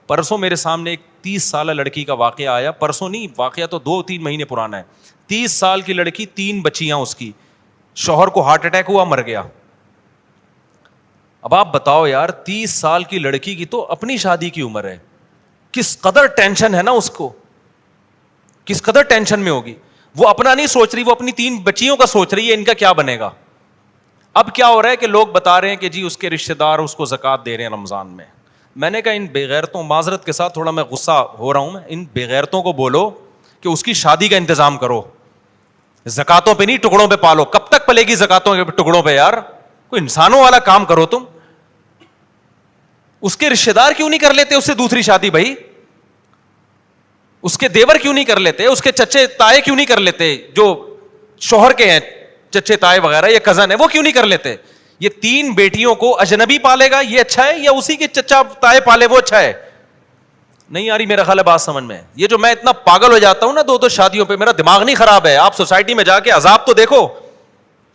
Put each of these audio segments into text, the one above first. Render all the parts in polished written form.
پرسوں میرے سامنے ایک 30 سالہ لڑکی کا واقعہ آیا, پرسوں نہیں, واقعہ تو 2-3 مہینے پرانا ہے. 30 سال کی لڑکی, 3 بچیاں اس کی, شوہر کو ہارٹ اٹیک ہوا, مر گیا. اب آپ بتاؤ یار, 30 سال کی لڑکی کی تو اپنی شادی کی عمر ہے, کس قدر ٹینشن ہے نا اس کو, کس قدر ٹینشن میں ہوگی. وہ اپنا نہیں سوچ رہی, وہ اپنی 3 بچیوں کا سوچ رہی ہے, ان کا کیا بنے گا. اب کیا ہو رہا ہے کہ لوگ بتا رہے ہیں کہ جی اس کے رشتہ دار اس کو زکوٰۃ دے رہے ہیں رمضان میں. میں نے کہا ان بےغیرتوں, معذرت کے ساتھ تھوڑا میں غصہ ہو رہا ہوں, میں ان بےغیرتوں کو بولو کہ اس کی شادی کا انتظام کرو, زکاتوں پہ نہیں ٹکڑوں پہ پالو. کب تک پلے گی زکاتوں کے ٹکڑوں پہ یار, کوئی انسانوں والا کام کرو تم. اس کے رشتہ دار کیوں نہیں کر لیتے اس سے دوسری شادی بھائی, اس کے دیور کیوں نہیں کر لیتے, اس کے چچے تائے کیوں نہیں کر لیتے, جو شوہر کے ہیں چچے تائے وغیرہ, یہ کزن ہے, وہ کیوں نہیں کر لیتے. یہ 3 بیٹیوں کو اجنبی پالے گا یہ اچھا ہے, یا اسی کے چچا تائے پالے وہ اچھا ہے. نہیں آ رہی میرا خیال ہے بات سمجھ میں. یہ جو میں اتنا پاگل ہو جاتا ہوں نا 2 شادیوں پہ, میرا دماغ نہیں خراب ہے. آپ سوسائٹی میں جا کے عذاب تو دیکھو,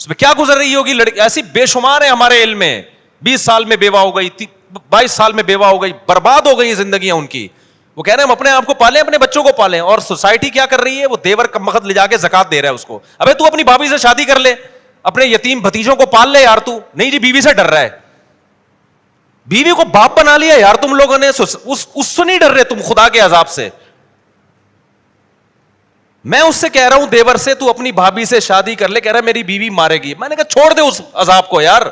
اس میں کیا گزر رہی ہوگی لڑکی. ایسی بے شمار ہے ہمارے علم میں, 20 سال میں بیوہ ہو گئی, 22 سال میں بیوہ ہو گئی, برباد ہو گئی زندگیاں ان کی. وہ کہہ رہے ہیں ہم اپنے آپ کو پالیں, اپنے بچوں کو پالیں, اور سوسائٹی کیا کر رہی ہے, وہ دیور کمبخت لے جا کے زکات دے رہا ہے اس کو. ابے تو اپنی بھابھی سے شادی کر لے, اپنے یتیم بھتیجوں کو پال لے یار. تو نہیں جی بیوی سے ڈر رہا ہے, بیوی کو باپ بنا لیا یار تم لوگوں نے, اس سے نہیں ڈر رہے تم خدا کے عذاب سے. میں اس سے کہہ رہا ہوں دیور سے, تو اپنی بھابھی سے شادی کر لے. کہہ رہا ہے میری بیوی مارے گی. میں نے کہا چھوڑ دے اس عذاب کو یار,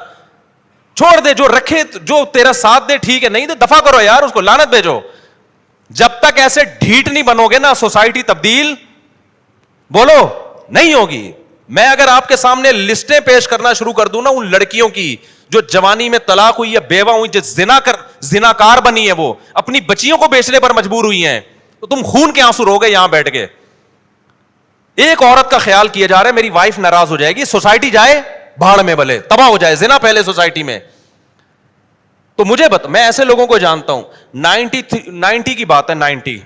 چھوڑ دے, جو رکھے جو تیرا ساتھ دے ٹھیک ہے, نہیں تو دفع کرو یار, اس کو لعنت بھیجو. جب تک ایسے ڈھیٹ نہیں بنو گے نا, سوسائٹی تبدیل بولو نہیں ہوگی. میں اگر آپ کے سامنے لسٹیں پیش کرنا شروع کر دوں نا ان لڑکیوں کی جو جوانی میں طلاق ہوئی ہے, بیوہ ہوئی, جو زناکار بنی ہے, وہ اپنی بچیوں کو بیچنے پر مجبور ہوئی ہیں, تو تم خون کے آنسو رو گے یہاں بیٹھ کے. ایک عورت کا خیال کیا جا رہا ہے میری وائف ناراض ہو جائے گی, سوسائٹی جائے بھاڑ میں, بھلے تباہ ہو جائے, زنا پہلے سوسائٹی میں. تو مجھے میں ایسے لوگوں کو جانتا ہوں. 90 کی بات ہے, 90.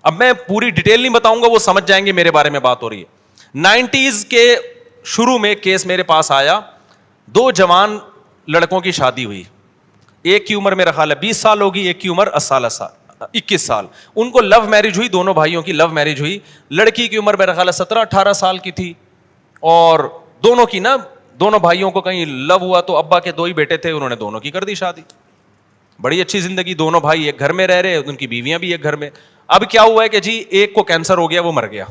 اب میں پوری ڈیٹیل نہیں بتاؤں گا, وہ سمجھ جائیں گے میرے بارے میں بات ہو رہی ہے. 90s کے شروع میں کیس میرے پاس آیا, 2 جوان لڑکوں کی شادی ہوئی. ایک کی عمر میرا خیال ہے 20 سال ہوگی, ایک کی عمر 21 سال. ان کو لو میرج ہوئی, دونوں بھائیوں کی لو میرج ہوئی. لڑکی کی عمر میرا خیال ہے 17-18 سال کی تھی, اور دونوں کی نا, دونوں بھائیوں کو کہیں لو ہوا تو ابا کے 2 ہی بیٹے تھے, انہوں نے دونوں کی کر دی شادی. بڑی اچھی زندگی, دونوں بھائی ایک گھر میں رہ رہے, ان کی بیویاں بھی ایک گھر میں. اب کیا ہوا ہے کہ جی ایک کو کینسر ہو گیا, وہ مر گیا.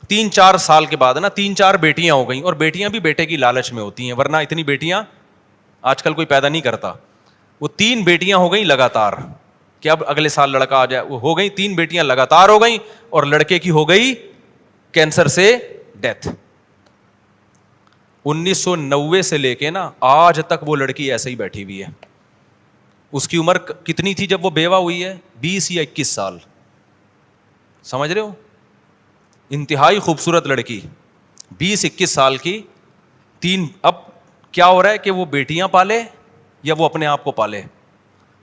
3-4 سال کے بعد نا 3-4 بیٹیاں ہو گئیں, اور بیٹیاں بھی بیٹے کی لالچ میں ہوتی ہیں, ورنہ اتنی بیٹیاں آج کل کوئی پیدا نہیں کرتا. وہ 3 بیٹیاں ہو گئیں لگاتار, کہ اب اگلے سال لڑکا آ جائے. وہ ہو گئی 3 بیٹیاں لگاتار ہو گئیں, اور لڑکے کی ہو گئی کینسر سے ڈیتھ. 1990 سے لے کے نا آج تک وہ لڑکی ایسے ہی بیٹھی ہوئی ہے. اس کی عمر کتنی تھی جب وہ بیوہ ہوئی ہے؟ 20 یا 21 سال. سمجھ رہے ہو, انتہائی خوبصورت لڑکی, 20-21 سال کی. 3 اب کیا ہو رہا ہے کہ وہ بیٹیاں پالے یا وہ اپنے آپ کو پالے.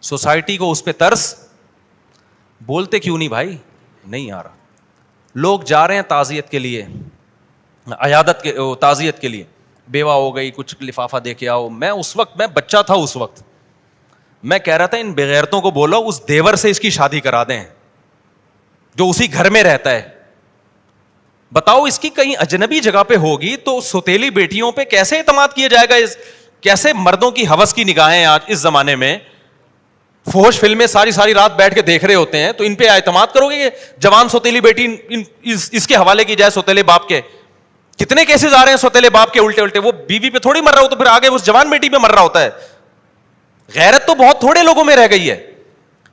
سوسائٹی کو اس پہ ترس, بولتے کیوں نہیں بھائی, نہیں آ رہا. لوگ جا رہے ہیں تعزیت کے لیے, عیادت کے, تعزیت کے لیے, بیوہ ہو گئی, کچھ لفافہ دے کے آؤ. میں اس وقت, میں بچہ تھا اس وقت, میں کہہ رہا تھا ان بغیرتوں کو بولو اس دیور سے اس کی شادی کرا دیں جو اسی گھر میں رہتا ہے. بتاؤ اس کی کہیں اجنبی جگہ پہ ہوگی تو سوتیلی بیٹیوں پہ کیسے اعتماد کیا جائے گا. کیسے مردوں کی ہوس کی نگاہیں آج اس زمانے میں, فحش فلمیں ساری رات بیٹھ کے دیکھ رہے ہوتے ہیں, تو ان پہ اعتماد کرو گے. جوان سوتیلی بیٹی اس کے حوالے کی جائے سوتیلے باپ کے. کتنے کیسز آ رہے ہیں سوتیلے باپ کے الٹے, وہ بیوی پہ تھوڑی مر رہا ہو تو پھر آگے اس جوان بیٹی پہ مر رہا ہوتا ہے. غیرت تو بہت تھوڑے لوگوں میں رہ گئی ہے.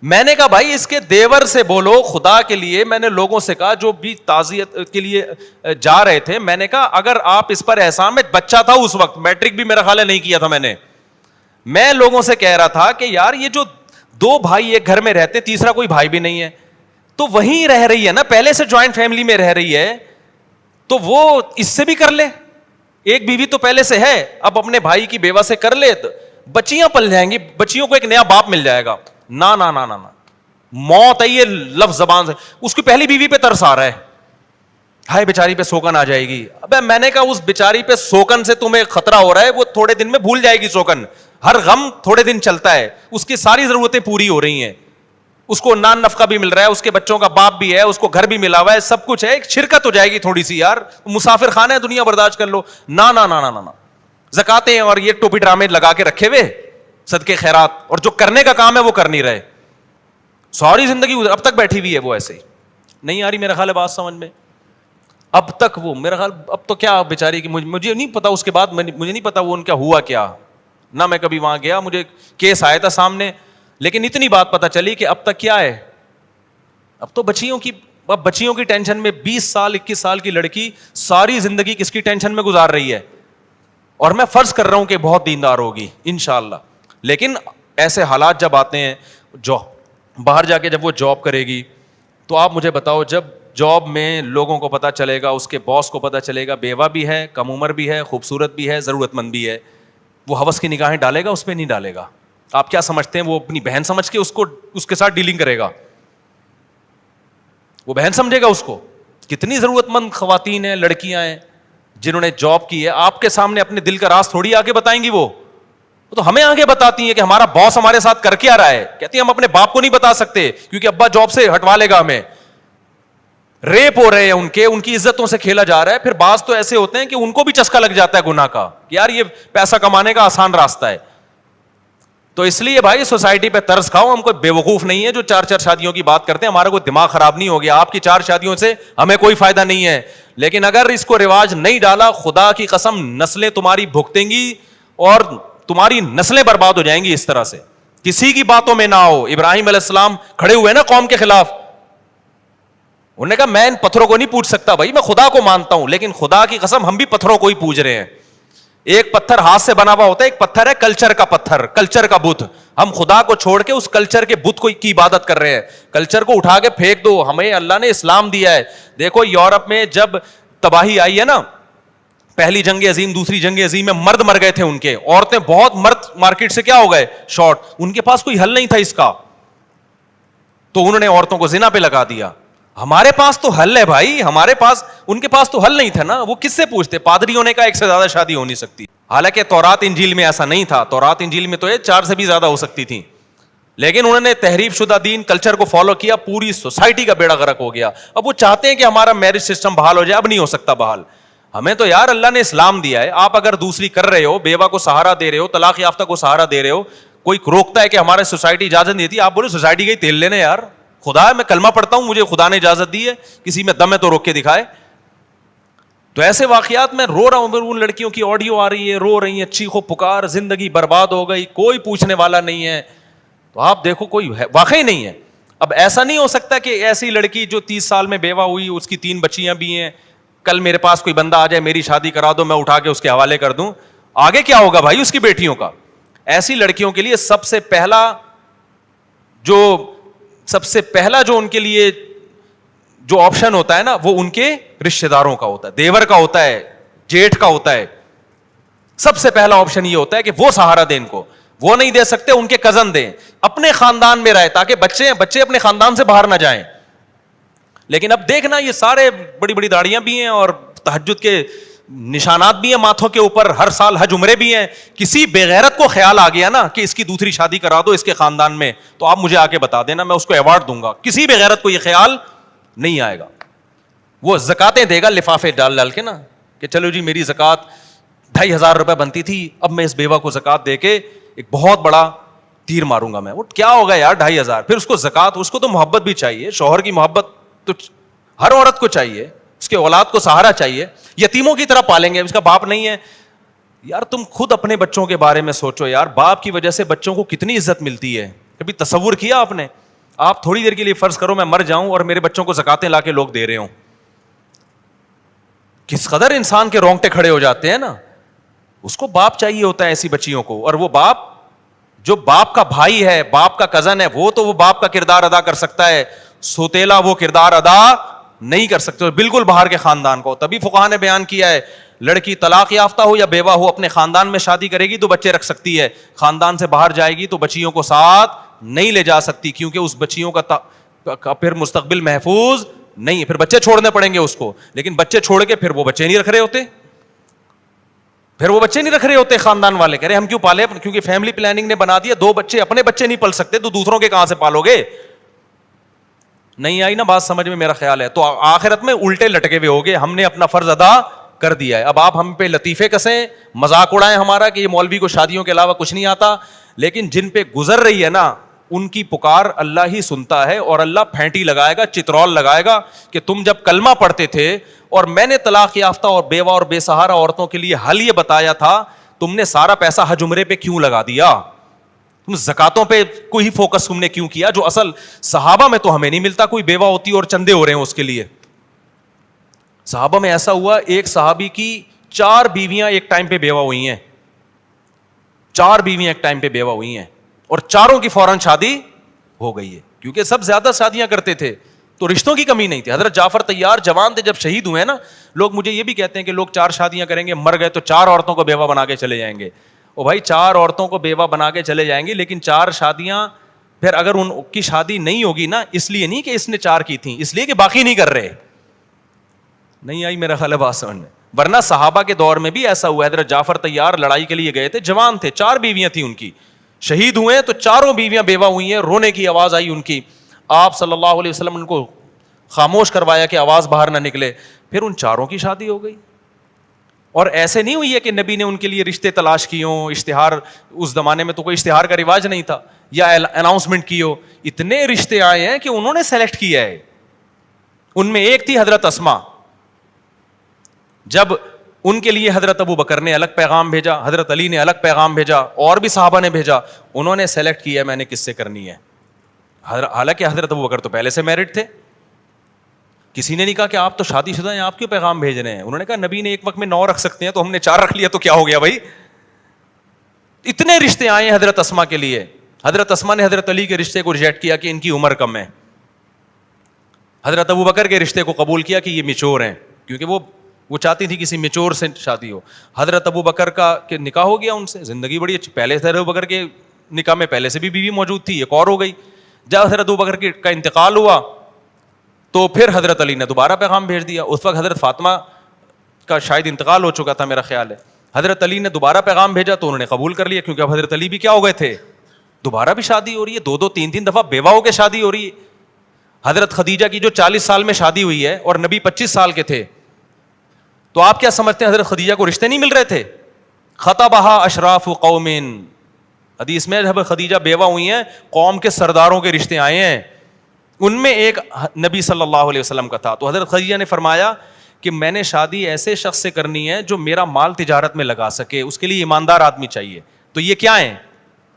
میں نے کہا بھائی اس کے دیور سے بولو خدا کے لیے. میں نے لوگوں سے کہا جو بھی تعزیت کے لیے جا رہے تھے, میں نے کہا اگر آپ اس پر احسان, میں بچہ تھا اس وقت, میٹرک بھی میرا خیال ہے نہیں کیا تھا میں لوگوں سے کہہ رہا تھا کہ یار یہ جو 2 بھائی ایک گھر میں رہتے, تیسرا کوئی بھائی بھی نہیں ہے, تو وہیں رہ رہی ہے نا, پہلے سے جوائنٹ فیملی میں رہ رہی ہے, تو وہ اس سے بھی کر لے. ایک بیوی تو پہلے سے ہے, اب اپنے بھائی کی بیوہ سے کر لے, بچیاں پل جائیں گی, بچیوں کو ایک نیا باپ مل جائے گا. نا نا نا نا, موت ہے یہ لفظ زبان سے. اس کی پہلی بیوی پہ ترس آ رہا ہے, ہائے بیچاری پہ سوکن آ جائے گی. ابے میں نے کہا اس بیچاری پہ سوکن سے تمہیں خطرہ ہو رہا ہے, وہ تھوڑے دن میں بھول جائے گی سوکن. ہر غم تھوڑے دن چلتا ہے, اس کی ساری ضرورتیں پوری ہو رہی ہیں, اس کو نان نفقہ بھی مل رہا ہے, اس کے بچوں کا باپ بھی ہے, اس کو گھر بھی ملا ہوا ہے, سب کچھ ہے, ایک شرکت ہو جائے گی تھوڑی سی, یار مسافر خانہ ہے دنیا, برداشت کر لو. نا نا نا نا نا, زکاتیں اور یہ ٹوپی ڈرامے لگا کے رکھے ہوئے, صدقے خیرات, اور جو کرنے کا کام ہے وہ کر نہیں رہے, ساری زندگی اب تک بیٹھی ہوئی ہے وہ ایسے ہی. نہیں آ رہی میرا خیال ہے بات سمجھ میں, اب تک وہ میرا خیال, اب تو کیا بیچاری کی, مجھے نہیں پتا اس کے بعد, مجھے نہیں پتا وہ ان کا ہوا کیا, نہ میں کبھی وہاں گیا, مجھے کیس آیا تھا سامنے, لیکن اتنی بات پتا چلی کہ اب تک کیا ہے, اب تو بچیوں کی ٹینشن میں 20 سال 21 سال کی لڑکی ساری زندگی کس کی ٹینشن میں گزار رہی ہے, اور میں فرض کر رہا ہوں کہ بہت دیندار ہوگی انشاءاللہ. لیکن ایسے حالات جب آتے ہیں, جو باہر جا کے جب وہ جاب کرے گی, تو آپ مجھے بتاؤ, جب جاب میں لوگوں کو پتا چلے گا, اس کے باس کو پتا چلے گا, بیوہ بھی ہے, کم عمر بھی ہے, خوبصورت بھی ہے, ضرورت مند بھی ہے, وہ ہوس کی نگاہیں ڈالے گا, اس پہ نہیں ڈالے گا. آپ کیا سمجھتے ہیں, وہ اپنی بہن سمجھ کے اس کے ساتھ ڈیلنگ کرے گا, وہ بہن سمجھے گا اس کو. کتنی ضرورت مند خواتین ہیں, لڑکیاں ہیں جنہوں نے جاب کی ہے, آپ کے سامنے اپنے دل کا راز تھوڑی آگے بتائیں گی, وہ تو ہمیں آگے بتاتی ہیں کہ ہمارا باس ہمارے ساتھ کر کے آ رہا ہے. کہتی ہیں ہم اپنے باپ کو نہیں بتا سکتے کیونکہ ابا جاب سے ہٹوا لے گا ہمیں, ریپ ہو رہے ہیں ان کی عزتوں سے کھیلا جا رہا ہے. پھر بعض تو ایسے ہوتے ہیں کہ ان کو بھی چسکا لگ جاتا ہے گناہ کا, کہ یار یہ پیسہ کمانے کا آسان راستہ ہے. تو اس لیے بھائی سوسائٹی پہ ترس کھاؤ, ہم کوئی بیوقوف نہیں ہے جو 4 شادیوں کی بات کرتے ہیں, ہمارا کوئی دماغ خراب نہیں ہو گیا, آپ کی 4 شادیوں سے ہمیں کوئی فائدہ نہیں ہے. لیکن اگر اس کو رواج نہیں ڈالا, خدا کی قسم نسلیں تمہاری بھگتیں گی اور تمہاری نسلیں برباد ہو جائیں گی اس طرح سے. کسی کی باتوں میں نہ ہو. ابراہیم علیہ السلام کھڑے ہوئے نا قوم کے خلاف, انہوں نے کہا میں ان پتھروں کو نہیں پوچھ سکتا, بھائی میں خدا کو مانتا ہوں, لیکن خدا کی قسم ہم بھی پتھروں کو ہی پوج رہے ہیں. ایک پتھر ہاتھ سے بنا ہوا ہوتا ہے, ایک پتھر ہے کلچر کا پتھر, کلچر کا بت. ہم خدا کو چھوڑ کے اس کلچر کے بت کی عبادت کر رہے ہیں. کلچر کو اٹھا کے پھینک دو, ہمیں اللہ نے اسلام دیا ہے. دیکھو یورپ میں جب تباہی آئی ہے نا, پہلی جنگ عظیم دوسری جنگ عظیم میں مرد مر گئے تھے ان کے, عورتیں بہت مرد مارکیٹ سے کیا ہو گئے شارٹ, ان کے پاس کوئی حل نہیں تھا اس کا, تو انہوں نے عورتوں کو زنا پہ لگا دیا. ہمارے پاس تو حل ہے بھائی, ہمارے پاس, ان کے پاس تو حل نہیں تھا نا, وہ کس سے پوچھتے. پادری ہونے کا 1 سے زیادہ شادی ہو نہیں سکتی, حالانکہ تورات انجیل میں ایسا نہیں تھا, تورات انجیل میں تو یہ 4 سے بھی زیادہ ہو سکتی تھی, لیکن انہوں نے تحریف شدہ دین کلچر کو فالو کیا, پوری سوسائٹی کا بیڑا غرق ہو گیا. اب وہ چاہتے ہیں کہ ہمارا میرج سسٹم بحال ہو جائے, اب نہیں ہو سکتا بحال. ہمیں تو یار اللہ نے اسلام دیا ہے, آپ اگر دوسری کر رہے ہو, بیوہ کو سہارا دے رہے ہو, طلاق یافتہ کو سہارا دے رہے ہو, کوئی روکتا ہے کہ ہمارے سوسائٹی اجازت نہیں دیتی, آپ بولے سوسائٹی کا ہی تیل لینے یار, خدا ہے میں کلمہ پڑھتا ہوں, مجھے خدا نے اجازت دی ہے, کسی میں دم ہے تو روک کے دکھائے. تو ایسے واقعات میں رو رہا ہوں, ان لڑکیوں کی آڈیو آ رہی ہے, رو رہی ہیں, چیخو پکار, زندگی برباد ہو گئی, کوئی پوچھنے والا نہیں ہے. تو آپ دیکھو کوئی واقعی نہیں ہے. اب ایسا نہیں ہو سکتا کہ ایسی لڑکی جو 30 سال میں بیوہ ہوئی, اس کی 3 بچیاں بھی ہیں, کل میرے پاس کوئی بندہ آ جائے, میری شادی کرا دو, میں اٹھا کے اس کے حوالے کر دوں, آگے کیا ہوگا بھائی اس کی بیٹیوں کا. ایسی لڑکیوں کے لیے سب سے پہلا جو ان کے لیے جو آپشن ہوتا ہے نا, وہ ان کے رشتہ داروں کا ہوتا ہے, دیور کا ہوتا ہے, جیٹھ کا ہوتا ہے. سب سے پہلا آپشن یہ ہوتا ہے کہ وہ سہارا دیں ان کو, وہ نہیں دے سکتے ان کے کزن دیں, اپنے خاندان میں رہے تاکہ بچے اپنے خاندان سے باہر نہ جائیں. لیکن اب دیکھنا یہ سارے بڑی بڑی داڑیاں بھی ہیں اور تہجد کے نشانات بھی ہیں ماتھوں کے اوپر, ہر سال حج عمرے بھی ہیں. کسی بےغیرت کو خیال آ گیا نا کہ اس کی دوسری شادی کرا دو اس کے خاندان میں, تو آپ مجھے آ کے بتا دینا, میں اس کو ایوارڈ دوں گا. کسی بےغیرت کو یہ خیال نہیں آئے گا. وہ زکاتیں دے گا لفافے ڈال کے نا, کہ چلو جی میری زکات 2,500 روپے بنتی تھی, اب میں اس بیوہ کو زکات دے کے ایک بہت بڑا تیر ماروں گا میں. وہ کیا ہوگا یار 2,500, پھر اس کو زکات, اس کو تو محبت بھی چاہیے, شوہر کی محبت تو ہر عورت کو چاہیے, اس کے اولاد کو سہارا چاہیے. یتیموں کی طرح پالیں گے, اس کا باپ نہیں ہے یار. تم خود اپنے بچوں کے بارے میں سوچو یار, باپ کی وجہ سے بچوں کو کتنی عزت ملتی ہے. کبھی تصور کیا آپ نے؟ آپ تھوڑی دیر کے لیے فرض کرو میں مر جاؤں اور میرے بچوں کو زکاتیں لا کے لوگ دے رہے ہوں, کس قدر انسان کے رونگٹے کھڑے ہو جاتے ہیں نا. اس کو باپ چاہیے ہوتا ہے ایسی بچیوں کو, اور وہ باپ جو باپ کا بھائی ہے, باپ کا کزن ہے, وہ باپ کا کردار ادا کر سکتا ہے, سوتیلا وہ کردار ادا نہیں کر سکتے, بالکل باہر کے خاندان کو. تبھی فقہا نے بیان کیا ہے, لڑکی طلاق یافتہ ہو یا بیوہ ہو, اپنے خاندان میں شادی کرے گی تو بچے رکھ سکتی ہے, خاندان سے باہر جائے گی تو بچیوں کو ساتھ نہیں لے جا سکتی, کیونکہ اس بچیوں کا پھر مستقبل محفوظ نہیں ہے, پھر بچے چھوڑنے پڑیں گے اس کو. لیکن بچے چھوڑ کے پھر وہ بچے نہیں رکھ رہے ہوتے. پھر وہ بچے نہیں رکھ رہے ہوتے خاندان والے, کہہ رہے ہم کیوں پالے, کیونکہ فیملی پلاننگ نے بنا دیا 2 بچے, اپنے بچے نہیں پل سکتے تو دوسروں کے کہاں سے پالو گے. نہیں آئی نا بات سمجھ میں, میرا خیال ہے. تو آخرت میں الٹے لٹکے ہوئے ہوگے, ہم نے اپنا فرض ادا کر دیا ہے. اب آپ ہم پہ لطیفے کسیں, مذاق اڑائیں ہمارا کہ یہ مولوی کو شادیوں کے علاوہ کچھ نہیں آتا, لیکن جن پہ گزر رہی ہے نا ان کی پکار اللہ ہی سنتا ہے, اور اللہ پھینٹی لگائے گا, چترول لگائے گا کہ تم جب کلمہ پڑھتے تھے اور میں نے طلاق یافتہ اور بیوہ اور بے سہارا عورتوں کے لیے حل یہ بتایا تھا, تم نے سارا پیسہ حج عمرے پہ کیوں لگا دیا, تم زکاتوں پہ کوئی فوکس تم نے کیوں کیا, جو اصل صحابہ میں تو ہمیں نہیں ملتا. کوئی بیوہ ہوتی اور چندے ہو رہے ہیں اس کے لیے. صحابہ میں ایسا ہوا, ایک صحابی کی 4 بیویاں ایک ٹائم پہ بیوہ ہوئی ہیں, 4 بیویاں ایک ٹائم پہ بیوہ ہوئی ہیں, اور چاروں کی فوراً شادی ہو گئی ہے, کیونکہ سب زیادہ شادیاں کرتے تھے تو رشتوں کی کمی نہیں تھی. حضرت جعفر طیار جوان تھے جب شہید ہوئے نا, لوگ مجھے یہ بھی کہتے ہیں کہ لوگ 4 شادیاں کریں گے, مر گئے تو 4 عورتوں کو بیوہ بنا کے چلے جائیں گے. او بھائی 4 عورتوں کو بیوہ بنا کے چلے جائیں گے, لیکن 4 شادیاں پھر اگر ان کی شادی نہیں ہوگی نا, اس لیے نہیں کہ اس نے 4 کی تھیں, اس لیے کہ باقی نہیں کر رہے. نہیں آئی میرا خیال ہے بات سمجھ میں. ورنہ صحابہ کے دور میں بھی ایسا ہوا. حضرت جعفر طیار لڑائی کے لیے گئے تھے, جوان تھے, 4 بیویاں تھیں ان کی, شہید ہوئے تو 4 بیویاں بیوہ ہوئی ہیں. رونے کی آواز آئی ان کی, آپ صلی اللہ علیہ وسلم نے ان کو خاموش کروایا کہ آواز باہر نہ نکلے. پھر ان 4 کی شادی ہو گئی. اور ایسے نہیں ہوئی ہے کہ نبی نے ان کے لیے رشتے تلاش کیے ہوں, اشتہار, اس زمانے میں تو کوئی اشتہار کا رواج نہیں تھا, یا اناؤنسمنٹ کی ہو. اتنے رشتے آئے ہیں کہ انہوں نے سلیکٹ کیا ہے. ان میں ایک تھی حضرت اسما, جب ان کے لیے حضرت ابو بکر نے الگ پیغام بھیجا, حضرت علی نے الگ پیغام بھیجا, اور بھی صحابہ نے بھیجا, انہوں نے سلیکٹ کیا میں نے کس سے کرنی ہے. حالانکہ حضرت ابو بکر تو پہلے سے میرڈ تھے. کسی نے نہیں کہا کہ آپ تو شادی شدہ ہیں, آپ کیوں پیغام بھیج رہے ہیں. انہوں نے کہا نبی نے ایک وقت میں 9 رکھ سکتے ہیں, تو ہم نے 4 رکھ لیا تو کیا ہو گیا بھائی. اتنے رشتے آئے ہیں حضرت اسما کے لیے. حضرت اسما نے حضرت علی کے رشتے کو ریجیکٹ کیا کہ ان کی عمر کم ہے. حضرت ابو بکر کے رشتے کو قبول کیا کہ یہ میچور ہیں, کیونکہ وہ چاہتی تھی کسی میچور سے شادی ہو. حضرت ابو بکر کا کہ نکاح ہو گیا ان سے, زندگی بڑی اچھی. پہلے حضرت ابو بکر کے نکاح میں پہلے سے بھی بیوی موجود تھی, ایک اور ہو گئی. جب حضرت ابو بکر کا انتقال ہوا تو پھر حضرت علی نے دوبارہ پیغام بھیج دیا. اس وقت حضرت فاطمہ کا شاید انتقال ہو چکا تھا میرا خیال ہے. حضرت علی نے دوبارہ پیغام بھیجا تو انہوں نے قبول کر لیا, کیونکہ اب حضرت علی بھی کیا ہو گئے تھے, دوبارہ بھی شادی ہو رہی ہے, 2 3 دفعہ بیوہ ہو کے شادی ہو رہی ہے. حضرت خدیجہ کی جو 40 سال میں شادی ہوئی ہے اور نبی 25 سال کے تھے, تو آپ کیا سمجھتے ہیں حضرت خدیجہ کو رشتے نہیں مل رہے تھے؟ خطبہا اشراف قوم, حدیث میں جب خدیجہ بیوہ ہوئی ہیں قوم کے سرداروں کے رشتے آئے ہیں, ان میں ایک نبی صلی اللہ علیہ وسلم کا تھا. تو حضرت خدیجہ نے فرمایا کہ میں نے شادی ایسے شخص سے کرنی ہے جو میرا مال تجارت میں لگا سکے, اس کے لیے ایماندار آدمی چاہیے. تو یہ کیا ہیں,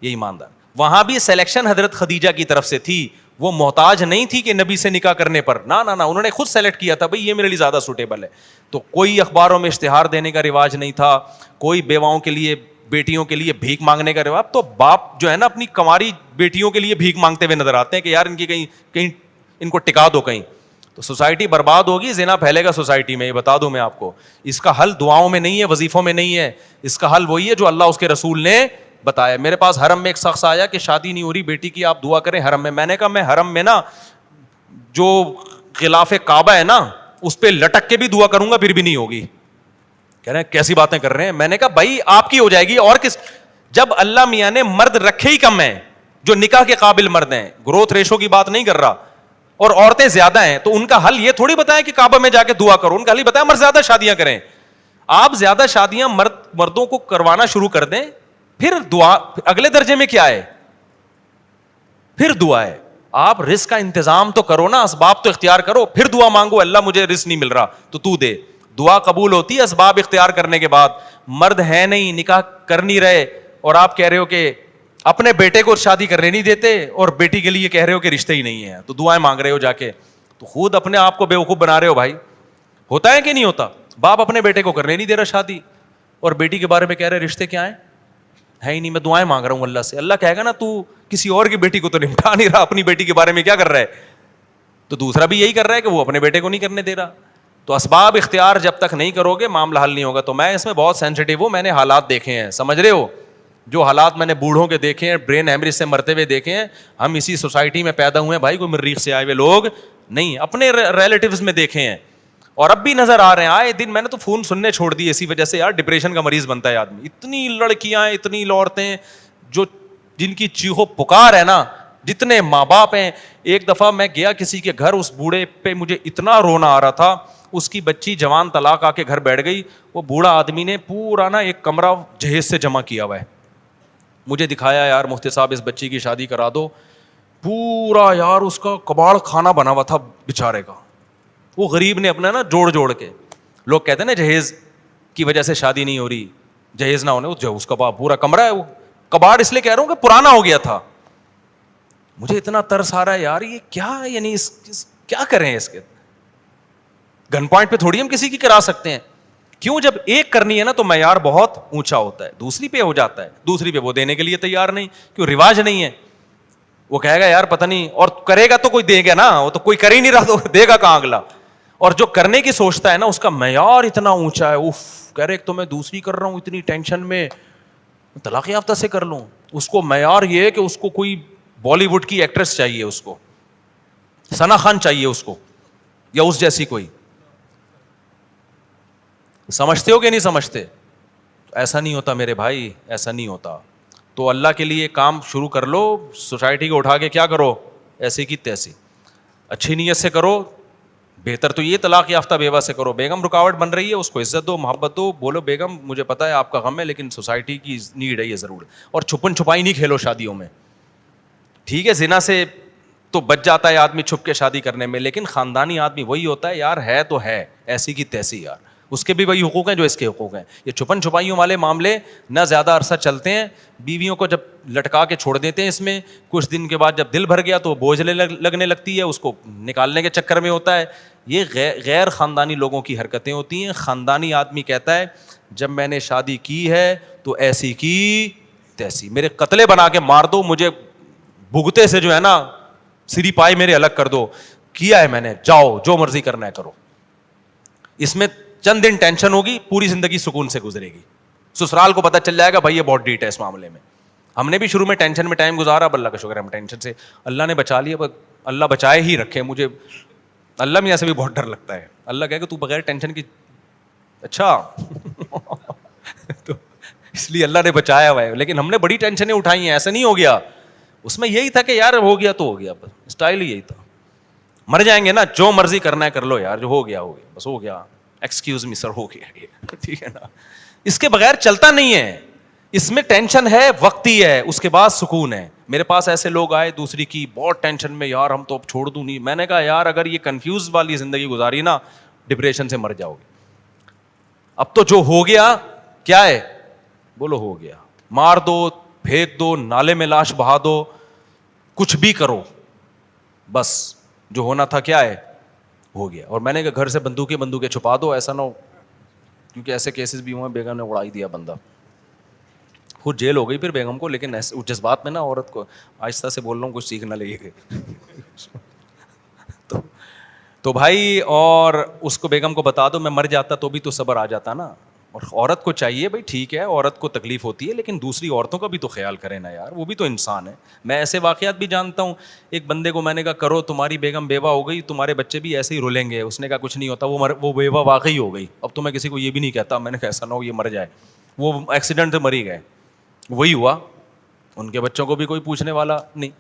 یہ ایماندار. وہاں بھی سلیکشن حضرت خدیجہ کی طرف سے تھی, وہ محتاج نہیں تھی کہ نبی سے نکاح کرنے پر, نہ انہوں نے خود سلیکٹ کیا تھا بھائی یہ میرے لیے زیادہ سوٹیبل ہے. تو کوئی اخباروں میں اشتہار دینے کا رواج نہیں تھا, کوئی بیواؤں کے لیے, بیٹیوں کے لیے بھیک مانگنے کا رواج. تو باپ جو ہے نا اپنی کنواری بیٹیوں کے لیے بھیک مانگتے ہوئے نظر آتے ہیں کہ یار ان کی کہیں ان کو ٹکا دو کہیں. تو سوسائٹی برباد ہوگی, زنا پھیلے گا سوسائٹی میں, یہ بتا دوں میں آپ کو. اس کا حل دعاؤں میں نہیں ہے, وظیفوں میں نہیں ہے, اس کا حل وہی ہے جو اللہ اس کے رسول نے بتایا. میرے پاس حرم میں ایک شخص آیا کہ شادی نہیں ہو رہی بیٹی کی, آپ دعا کریں حرم میں. میں نے کہا میں حرم میں نا جو غلاف کعبہ ہے نا اس پہ لٹک کے بھی دعا کروں گا پھر بھی نہیں ہوگی. کہہ رہے ہیں کیسی باتیں کر رہے ہیں. میں نے کہا بھائی آپ کی ہو جائے گی اور کس, جب اللہ میاں نے مرد رکھے ہی کم ہیں جو نکاح کے قابل مرد ہیں, گروتھ ریشو کی بات نہیں کر رہا, اور عورتیں زیادہ ہیں, تو ان کا حل یہ تھوڑی بتایا کہ کعبہ میں جا کے دعا کرو. ان کا حل بتایا مرد زیادہ شادیاں کریں. آپ زیادہ شادیاں مردوں کو کروانا شروع کر دیں, پھر دعا اگلے درجے میں کیا ہے, پھر دعا ہے. آپ رزق کا انتظام تو کرو نا, اسباب تو اختیار کرو, پھر دعا مانگو اللہ مجھے رزق نہیں مل رہا تو دے. دعا قبول ہوتی ہے اسباب اختیار کرنے کے بعد. مرد ہے نہیں, نکاح کر نہیں رہے, اور آپ کہہ رہے ہو کہ اپنے بیٹے کو شادی کرنے نہیں دیتے اور بیٹی کے لیے کہہ رہے ہو کہ رشتے ہی نہیں ہیں, تو دعائیں مانگ رہے ہو جا کے, تو خود اپنے آپ کو بیوقوف بنا رہے ہو بھائی. ہوتا ہے کہ نہیں ہوتا؟ باپ اپنے بیٹے کو کرنے نہیں دے رہا شادی, اور بیٹی کے بارے میں کہہ رہے رشتے کیا ہیں, ہے ہی نہیں, میں دعائیں مانگ رہا ہوں اللہ سے. اللہ کہے گا نا تو کسی اور کی بیٹی کو تو نمٹا نہیں رہا, اپنی بیٹی کے بارے میں کیا کر رہا ہے. تو دوسرا بھی یہی کر رہا ہے کہ وہ اپنے بیٹے کو نہیں کرنے دے رہا. تو اسباب اختیار جب تک نہیں کرو گے معاملہ حل نہیں ہوگا. تو میں اس میں بہت سینسٹیو ہوں, میں نے حالات دیکھے ہیں, سمجھ رہے ہو, جو حالات میں نے بوڑھوں کے دیکھے ہیں, برین ہیمریج سے مرتے ہوئے دیکھے ہیں. ہم اسی سوسائٹی میں پیدا ہوئے ہیں بھائی, کوئی مریخ سے آئے ہوئے لوگ نہیں, اپنے ریلیٹیوز میں دیکھے ہیں. اور اب بھی نظر آ رہے ہیں آئے دن. میں نے تو فون سننے چھوڑ دی اسی وجہ سے یار, ڈپریشن کا مریض بنتا ہے آدمی. اتنی لڑکیاں ہیں, اتنی عورتیں جو جن کی چیخو پکار ہے نا, جتنے ماں باپ ہیں. ایک دفعہ میں گیا کسی کے گھر, اس بوڑھے پہ مجھے اتنا رونا آ رہا تھا. اس کی بچی جوان طلاق آ کے گھر بیٹھ گئی. وہ بوڑھا آدمی نے پورا نا ایک کمرہ جہیز سے جمع کیا ہوا ہے. مجھے دکھایا یار مفتی صاحب اس بچی کی شادی کرا دو. پورا یار اس کا کباڑ کھانا بنا ہوا تھا بیچارے کا. وہ غریب نے اپنا نا جوڑ کے, لوگ کہتے ہیں نا جہیز کی وجہ سے شادی نہیں ہو رہی, جہیز نہ ہونے, جو اس کا پورا کمرہ ہے وہ کباڑ اس لیے کہہ رہا ہوں کہ پرانا ہو گیا تھا. مجھے اتنا ترس آ رہا ہے یار, یہ کیا ہے, یعنی کیا کریں اس کے. گن پوائنٹ پہ تھوڑی ہم کسی کی کرا سکتے ہیں. کیوں, جب ایک کرنی ہے نا تو معیار بہت اونچا ہوتا ہے, دوسری پہ ہو جاتا ہے, دوسری پہ وہ دینے کے لیے تیار نہیں, کیوں رواج نہیں ہے. وہ کہے گا یار پتہ نہیں, اور کرے گا تو کوئی دے گا نا, وہ تو کوئی کر ہی نہیں رہا تو دے گا کہاں اگلا. اور جو کرنے کی سوچتا ہے نا اس کا معیار اتنا اونچا ہے, اف کہہ رہے ایک تو میں دوسری کر رہا ہوں اتنی ٹینشن میں, طلاق یافتہ سے کر لوں. اس کو معیار یہ ہے کہ اس کو کوئی بالی ووڈ کی ایکٹریس چاہیے, اس کو ثنا خان چاہیے اس کو, یا اس جیسی کوئی. سمجھتے ہو کہ نہیں سمجھتے؟ ایسا نہیں ہوتا میرے بھائی, ایسا نہیں ہوتا. تو اللہ کے لیے کام شروع کر لو, سوسائٹی کو اٹھا کے کیا کرو, ایسی کی تیسی, اچھی نیت سے کرو. بہتر تو یہ طلاق یافتہ بیوہ سے کرو. بیگم رکاوٹ بن رہی ہے, اس کو عزت دو, محبت دو, بولو بیگم مجھے پتا ہے آپ کا غم ہے لیکن سوسائٹی کی نیڈ ہے یہ ضرور. اور چھپن چھپائی نہیں کھیلو شادیوں میں, ٹھیک ہے, زنا سے تو بچ جاتا ہے آدمی چھپ کے شادی کرنے میں, لیکن خاندانی آدمی وہی ہوتا ہے یار, ہے تو ہے ایسی کی تیسی یار, اس کے بھی وہی حقوق ہیں جو اس کے حقوق ہیں. یہ چھپن چھپائیوں والے معاملے نہ زیادہ عرصہ چلتے ہیں. بیویوں کو جب لٹکا کے چھوڑ دیتے ہیں اس میں, کچھ دن کے بعد جب دل بھر گیا تو بوجھ لگنے لگتی ہے, اس کو نکالنے کے چکر میں ہوتا ہے. یہ غیر خاندانی لوگوں کی حرکتیں ہوتی ہیں. خاندانی آدمی کہتا ہے جب میں نے شادی کی ہے تو ایسی کی تیسی, میرے قتلے بنا کے مار دو, مجھے بھگتے سے جو ہے نا سری پائے میرے الگ کر دو, کیا ہے میں نے, جاؤ جو مرضی کرنا ہے کرو. اس میں چند دن ٹینشن ہوگی, پوری زندگی سکون سے گزرے گی. سسرال کو پتہ چل جائے گا بھائی یہ بہت ڈیٹ ہے اس معاملے میں. ہم نے بھی شروع میں ٹینشن میں ٹائم گزارا, اب اللہ کا شکر ہے ہم ٹینشن سے اللہ نے بچا لیا. اللہ بچائے ہی رکھے. مجھے اللہ میاں سے بھی بہت ڈر لگتا ہے. اللہ کہے کہ تو بغیر ٹینشن کی, اچھا تو اس لیے اللہ نے بچایا ہوا ہے. لیکن ہم نے بڑی ٹینشنیں اٹھائی ہیں, ایسا نہیں ہو گیا. اس میں یہی تھا کہ یار ہو گیا تو ہو گیا, بس اسٹائل ہی یہی تھا. مر جائیں گے نا, جو مرضی کرنا ہے کر لو یار, جو ہو گیا ہو گیا, بس ہو گیا, ایکسکیوز می سر, ہو گیا یہ, ٹھیک ہے نا. اس کے بغیر چلتا نہیں ہے. اس میں ٹینشن ہے, وقتی ہے, اس کے بعد سکون ہے. میرے پاس ایسے لوگ آئے دوسری کی بہت ٹینشن میں, یار ہم تو اب چھوڑ دوں نہیں. میں نے کہا یار اگر یہ کنفیوز والی زندگی گزاری نا, ڈپریشن سے مر جاؤ گے. اب تو جو ہو گیا کیا ہے, بولو ہو گیا, مار دو, پھینک دو, نالے میں لاش بہا دو, کچھ بھی کرو, بس جو ہونا تھا کیا ہے ہو گیا. اور میں نے کہا گھر سے بندوقیں چھپا دو, ایسا نہ ہو, کیونکہ ایسے کیسز بھی ہوئے بیگم نے اڑائی دیا بندہ, خود جیل ہو گئی پھر بیگم کو. لیکن ایسے جذبات میں نا عورت کو آہستہ سے بول رہا ہوں, کچھ سیکھ نہ لگے تو بھائی, اور اس کو بیگم کو بتا دو, میں مر جاتا تو بھی تو صبر آ جاتا نا. اور عورت کو چاہیے بھائی, ٹھیک ہے عورت کو تکلیف ہوتی ہے لیکن دوسری عورتوں کا بھی تو خیال کرے نا یار, وہ بھی تو انسان ہے. میں ایسے واقعات بھی جانتا ہوں. ایک بندے کو میں نے کہا کرو, تمہاری بیگم بیوہ ہو گئی, تمہارے بچے بھی ایسے ہی رولیں گے. اس نے کہا کچھ نہیں ہوتا, وہ بیوہ واقعی ہو گئی. اب تو میں کسی کو یہ بھی نہیں کہتا, میں نے کہا ایسا نہ ہو یہ مر جائے, وہ ایکسیڈنٹ سے مری گئے, وہی ہوا, ان کے بچوں کو بھی کوئی پوچھنے والا نہیں.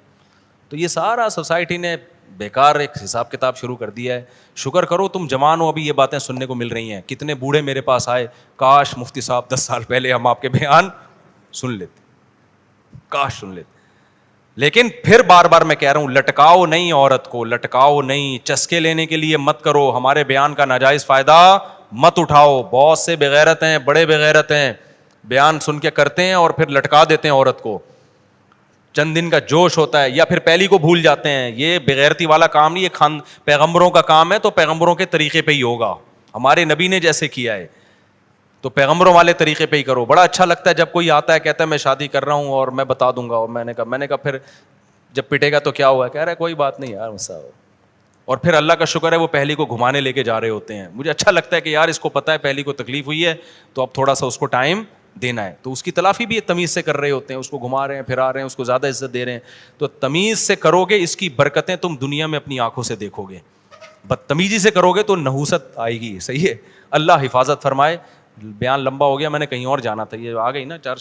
تو یہ سارا سوسائٹی نے بیکار ایک حساب کتاب شروع کر دیا ہے. شکر کرو تم جوان ہو, ابھی یہ باتیں سننے کو مل رہی ہیں. کتنے بوڑھے میرے پاس آئے, کاش مفتی صاحب 10 سال پہلے ہم آپ کے بیان سن لیتے, کاش سن لیتے. لیکن پھر بار بار میں کہہ رہا ہوں, لٹکاؤ نہیں عورت کو, لٹکاؤ نہیں, چسکے لینے کے لیے مت کرو, ہمارے بیان کا ناجائز فائدہ مت اٹھاؤ. بہت سے بغیرت ہیں, بڑے بغیرت ہیں, بیان سن کے کرتے ہیں اور پھر لٹکا دیتے ہیں عورت کو. چند دن کا جوش ہوتا ہے, یا پھر پہلی کو بھول جاتے ہیں. یہ بغیرتی والا کام نہیں, یہ پیغمبروں کا کام ہے, تو پیغمبروں کے طریقے پہ ہی ہوگا. ہمارے نبی نے جیسے کیا ہے تو پیغمبروں والے طریقے پہ ہی کرو. بڑا اچھا لگتا ہے جب کوئی آتا ہے کہتا ہے میں شادی کر رہا ہوں اور میں بتا دوں گا, اور میں نے کہا پھر جب پٹے گا تو کیا ہوا, کہہ رہا ہے کوئی بات نہیں یار مسا ہو. اور پھر اللہ کا شکر ہے وہ پہلی کو گھمانے لے کے جا رہے ہوتے ہیں. مجھے اچھا لگتا ہے کہ یار اس کو پتہ ہے پہلی کو تکلیف ہوئی ہے تو اب تھوڑا سا اس کو ٹائم دینا ہے, تو اس کی تلافی بھی تمیز سے کر رہے ہوتے ہیں, اس کو گھما رہے ہیں, پھرا رہے ہیں, اس کو زیادہ عزت دے رہے ہیں. تو تمیز سے کرو گے, اس کی برکتیں تم دنیا میں اپنی آنکھوں سے دیکھو گے. بدتمیزی سے کرو گے تو نحوست آئے گی. صحیح ہے, اللہ حفاظت فرمائے. بیان لمبا ہو گیا, میں نے کہیں اور جانا تھا, یہ آ گئی نا 4